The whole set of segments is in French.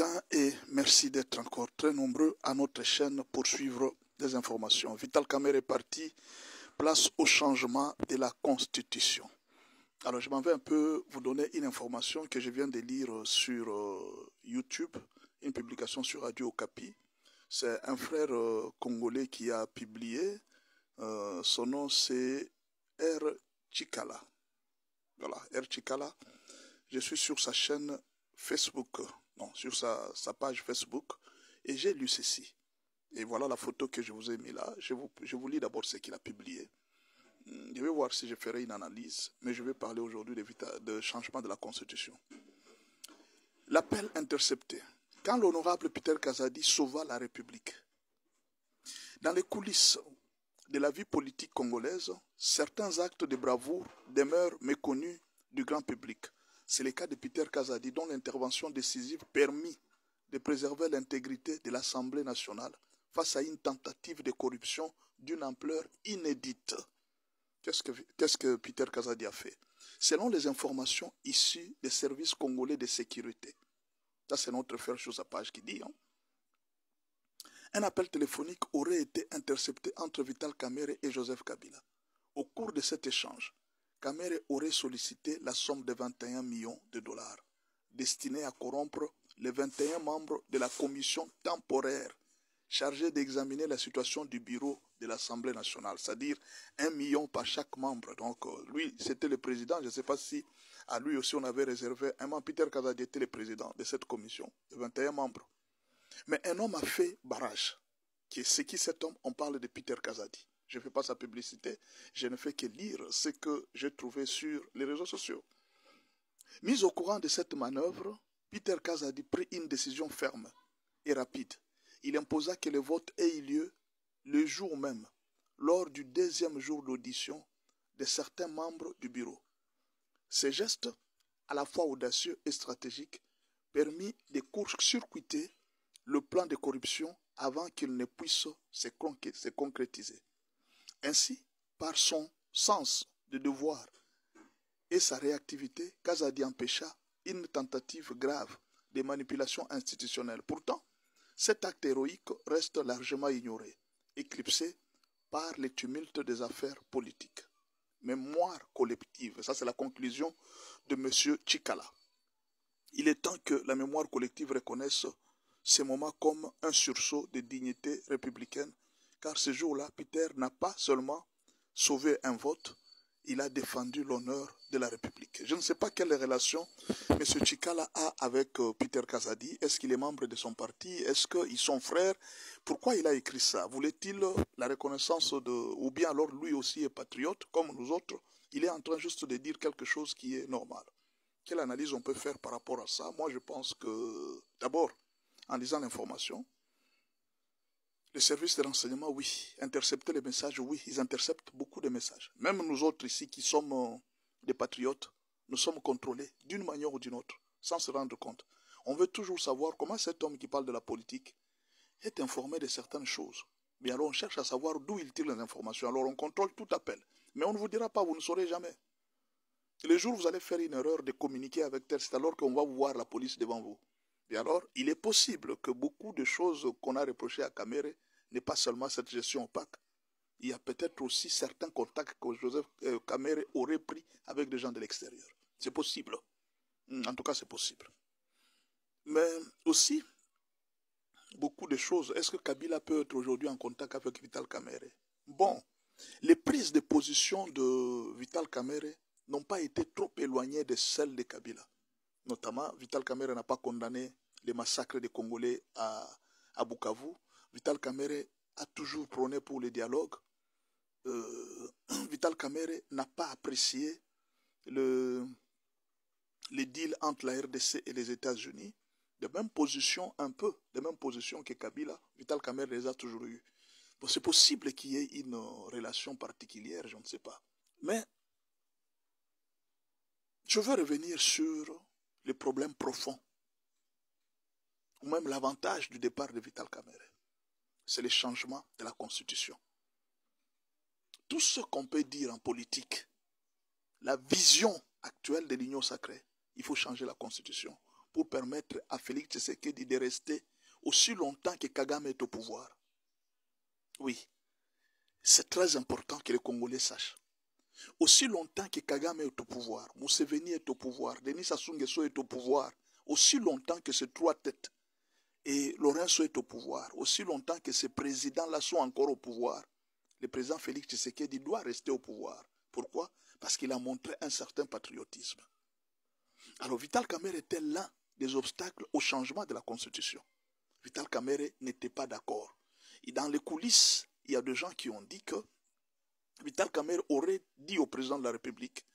matin et merci d'être encore très nombreux à notre chaîne pour suivre des informations. Vital Kamerhe est parti, place au changement de la Constitution. Alors je m'en vais un peu vous donner une information que je viens de lire sur YouTube, une publication sur Radio Okapi. C'est un frère congolais qui a publié, son nom c'est R. Chikala. Voilà, R. Chikala. Je suis sur sa chaîne Facebook, non, sur sa page Facebook, et j'ai lu ceci. Et voilà la photo que je vous ai mis là. Je vous lis d'abord ce qu'il a publié. Je vais voir si je ferai une analyse, mais je vais parler aujourd'hui de changement de la Constitution. L'appel intercepté. Quand l'honorable Peter Kazadi sauva la République, dans les coulisses de la vie politique congolaise, certains actes de bravoure demeurent méconnus du grand public. C'est le cas de Peter Kazadi, dont l'intervention décisive permit de préserver l'intégrité de l'Assemblée nationale face à une tentative de corruption d'une ampleur inédite. Qu'est-ce que Peter Kazadi a fait? Selon les informations issues des services congolais de sécurité, ça c'est notre frère sur sa page qui dit, un appel téléphonique aurait été intercepté entre Vital Kamerhe et Joseph Kabila. Au cours de cet échange, Kamerhe aurait sollicité la somme de 21 millions de dollars, destinée à corrompre les 21 membres de la commission temporaire chargée d'examiner la situation du bureau de l'Assemblée nationale, c'est-à-dire 1 million par chaque membre. Donc lui, c'était le président, je ne sais pas si à lui aussi on avait réservé un membre. Peter Kazadi était le président de cette commission, de 21 membres. Mais un homme a fait barrage. C'est qui cet homme? On parle de Peter Kazadi. Je ne fais pas sa publicité, je ne fais que lire ce que j'ai trouvé sur les réseaux sociaux. Mis au courant de cette manœuvre, Peter Kazadi prit une décision ferme et rapide. Il imposa que le vote ait eu lieu le jour même, lors du deuxième jour d'audition de certains membres du bureau. Ce geste, à la fois audacieux et stratégique, permit de court-circuiter le plan de corruption avant qu'il ne puisse se concrétiser. Ainsi, par son sens de devoir et sa réactivité, Kazadi empêcha une tentative grave de manipulation institutionnelle. Pourtant, cet acte héroïque reste largement ignoré, éclipsé par les tumultes des affaires politiques. Mémoire collective, ça c'est la conclusion de M. Chikala. Il est temps que la mémoire collective reconnaisse ces moments comme un sursaut de dignité républicaine, car ce jour-là, Peter n'a pas seulement sauvé un vote, il a défendu l'honneur de la République. Je ne sais pas quelle relation M. Chikala a avec Peter Kazadi. Est-ce qu'il est membre de son parti? Est-ce qu'ils sont frères? Pourquoi il a écrit ça? Voulait-il la reconnaissance de... Ou bien alors lui aussi est patriote, comme nous autres? Il est en train juste de dire quelque chose qui est normal. Quelle analyse on peut faire par rapport à ça? Moi, je pense que, d'abord, en lisant l'information, les services de renseignement, oui. Intercepter les messages, oui. Ils interceptent beaucoup de messages. Même nous autres ici qui sommes des patriotes, nous sommes contrôlés d'une manière ou d'une autre, sans se rendre compte. On veut toujours savoir comment cet homme qui parle de la politique est informé de certaines choses. Mais alors on cherche à savoir d'où il tire les informations. Alors on contrôle tout appel. Mais on ne vous dira pas, vous ne saurez jamais. Le jour où vous allez faire une erreur de communiquer avec tel, c'est alors qu'on va vous voir la police devant vous. Et alors, il est possible que beaucoup de choses qu'on a reprochées à Kamerhe n'est pas seulement cette gestion opaque. Il y a peut-être aussi certains contacts que Joseph Kamerhe aurait pris avec des gens de l'extérieur. C'est possible. En tout cas, c'est possible. Mais aussi, beaucoup de choses. Est-ce que Kabila peut être aujourd'hui en contact avec Vital Kamerhe? Bon, les prises de position de Vital Kamerhe n'ont pas été trop éloignées de celles de Kabila. Notamment, Vital Kamerhe n'a pas condamné les massacres des Congolais à Bukavu. Vital Kamerhe a toujours prôné pour le dialogue. Vital Kamerhe n'a pas apprécié le deal entre la RDC et les États-Unis. De même position, un peu, de même position que Kabila, Vital Kamerhe les a toujours eues. Bon, c'est possible qu'il y ait une relation particulière, je ne sais pas. Mais je veux revenir sur les problèmes profonds, ou même l'avantage du départ de Vital Kamerhe. C'est le changement de la Constitution. Tout ce qu'on peut dire en politique, la vision actuelle de l'Union sacrée, il faut changer la Constitution pour permettre à Félix Tshisekedi de rester aussi longtemps que Kagame est au pouvoir. Oui, c'est très important que les Congolais sachent. Aussi longtemps que Kagame est au pouvoir, Museveni est au pouvoir, Denis Sassou Nguesso est au pouvoir, aussi longtemps que ces trois têtes et Lorenzo est au pouvoir, aussi longtemps que ces présidents-là sont encore au pouvoir, le président Félix Tshisekedi doit rester au pouvoir. Pourquoi? Parce qu'il a montré un certain patriotisme. Alors Vital Kamerhe était l'un des obstacles au changement de la Constitution. Vital Kamerhe n'était pas d'accord. Et dans les coulisses, il y a des gens qui ont dit que Vital Kamerhe aurait dit au président de la République,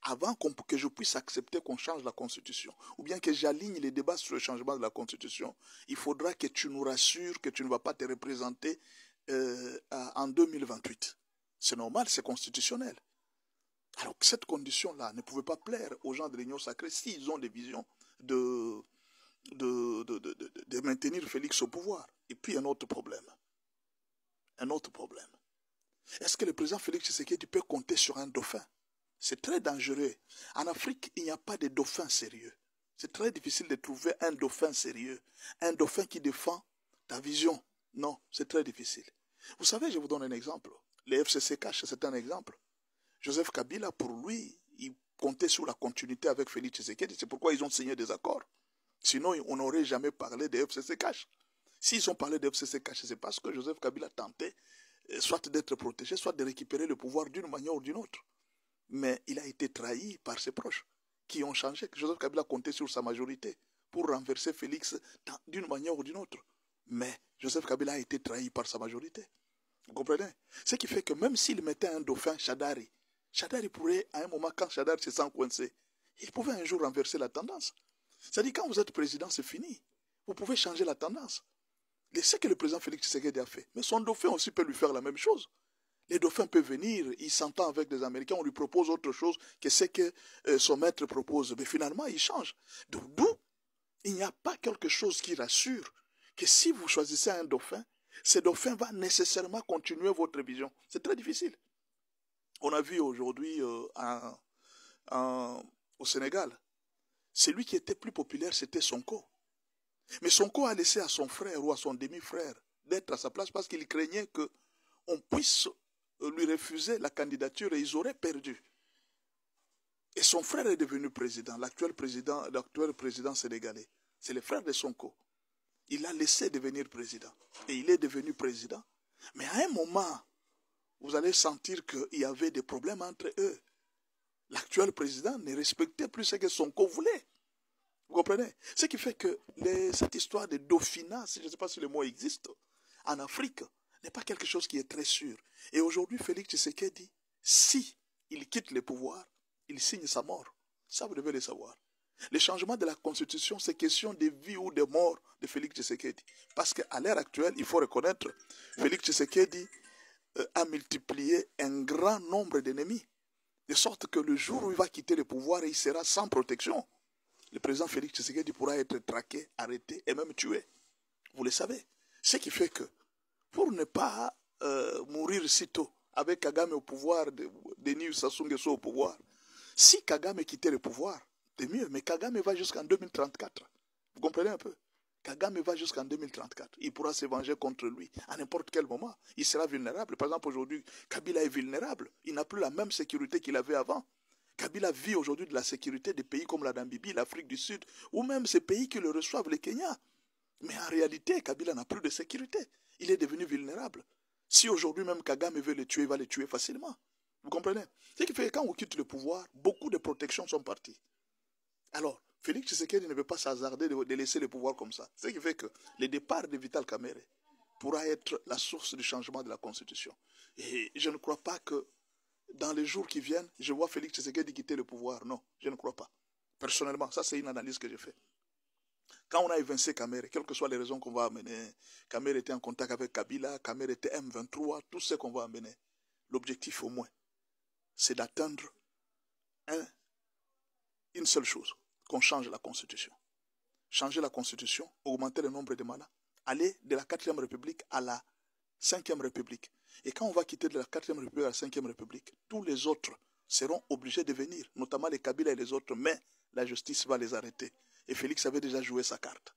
avant que je puisse accepter qu'on change la Constitution, ou bien que j'aligne les débats sur le changement de la Constitution, il faudra que tu nous rassures que tu ne vas pas te représenter en 2028. C'est normal, c'est constitutionnel. Alors cette condition-là ne pouvait pas plaire aux gens de l'Union sacrée s'ils ont des visions de maintenir Félix au pouvoir. Et puis un autre problème. Un autre problème. Est-ce que le président Félix Tshisekedi peut compter sur un dauphin? C'est très dangereux. En Afrique, il n'y a pas de dauphin sérieux. C'est très difficile de trouver un dauphin sérieux. Un dauphin qui défend ta vision. Non, c'est très difficile. Vous savez, je vous donne un exemple. Les FCC cash, c'est un exemple. Joseph Kabila, pour lui, il comptait sur la continuité avec Félix Tshisekedi. C'est pourquoi ils ont signé des accords. Sinon, on n'aurait jamais parlé des FCC cash. S'ils ont parlé des FCC cash, c'est parce que Joseph Kabila tentait soit d'être protégé, soit de récupérer le pouvoir d'une manière ou d'une autre. Mais il a été trahi par ses proches, qui ont changé. Joseph Kabila comptait sur sa majorité pour renverser Félix d'une manière ou d'une autre. Mais Joseph Kabila a été trahi par sa majorité. Vous comprenez? Ce qui fait que même s'il mettait un dauphin, Shadari pourrait, à un moment, quand Shadari se sent coincé, il pouvait un jour renverser la tendance. C'est-à-dire, quand vous êtes président, c'est fini. Vous pouvez changer la tendance. C'est ce que le président Félix Tshisekedi a fait. Mais son dauphin aussi peut lui faire la même chose. Les dauphins peuvent venir, il s'entend avec les Américains, on lui propose autre chose que ce que son maître propose. Mais finalement, il change. D'où il n'y a pas quelque chose qui rassure que si vous choisissez un dauphin, ce dauphin va nécessairement continuer votre vision. C'est très difficile. On a vu aujourd'hui au Sénégal, celui qui était plus populaire, c'était Sonko. Mais Sonko a laissé à son frère ou à son demi-frère d'être à sa place parce qu'il craignait qu'on puisse lui refuser la candidature et ils auraient perdu. Et son frère est devenu président, l'actuel président sénégalais. C'est le frère de Sonko. Il l'a laissé devenir président. Et il est devenu président. Mais à un moment, vous allez sentir qu'il y avait des problèmes entre eux. L'actuel président ne respectait plus ce que Sonko voulait. Vous comprenez? Ce qui fait que cette histoire de dauphinat, je ne sais pas si le mot existe, en Afrique, n'est pas quelque chose qui est très sûr. Et aujourd'hui, Félix Tshisekedi, si il quitte le pouvoir, il signe sa mort. Ça, vous devez le savoir. Le changement de la Constitution, c'est question de vie ou de mort de Félix Tshisekedi. Parce qu'à l'heure actuelle, il faut reconnaître, Félix Tshisekedi a multiplié un grand nombre d'ennemis. De sorte que le jour où il va quitter le pouvoir, il sera sans protection. Le président Félix Tshisekedi pourra être traqué, arrêté et même tué. Vous le savez. Ce qui fait que, pour ne pas mourir si tôt, avec Kagame au pouvoir, Denis Sassou Nguesso au pouvoir, si Kagame quittait le pouvoir, c'est mieux, mais Kagame va jusqu'en 2034. Vous comprenez un peu? Kagame va jusqu'en 2034. Il pourra se venger contre lui à n'importe quel moment. Il sera vulnérable. Par exemple, aujourd'hui, Kabila est vulnérable. Il n'a plus la même sécurité qu'il avait avant. Kabila vit aujourd'hui de la sécurité des pays comme la Namibie, l'Afrique du Sud, ou même ces pays qui le reçoivent, le Kenya. Mais en réalité, Kabila n'a plus de sécurité. Il est devenu vulnérable. Si aujourd'hui même Kagame veut le tuer, il va le tuer facilement. Vous comprenez? Ce qui fait que quand on quitte le pouvoir, beaucoup de protections sont parties. Alors, Félix Tshisekedi ne veut pas s'hasarder de laisser le pouvoir comme ça. Ce qui fait que le départ de Vital Kamerhe pourra être la source du changement de la Constitution. Et je ne crois pas que dans les jours qui viennent, je vois Félix Tshisekedi quitter le pouvoir. Non, je ne crois pas. Personnellement, ça c'est une analyse que j'ai faite. Quand on a évincé Kamerhe, quelles que soient les raisons qu'on va amener, Kamerhe était en contact avec Kabila, Kamerhe était M23, tout ce qu'on va amener. L'objectif au moins, c'est d'atteindre une seule chose, qu'on change la Constitution. Changer la Constitution, augmenter le nombre de mandats, aller de la 4e République à la 5e République. Et quand on va quitter de la 4e République à la 5e République, tous les autres seront obligés de venir, notamment les Kabila et les autres, mais la justice va les arrêter. Et Félix avait déjà joué sa carte.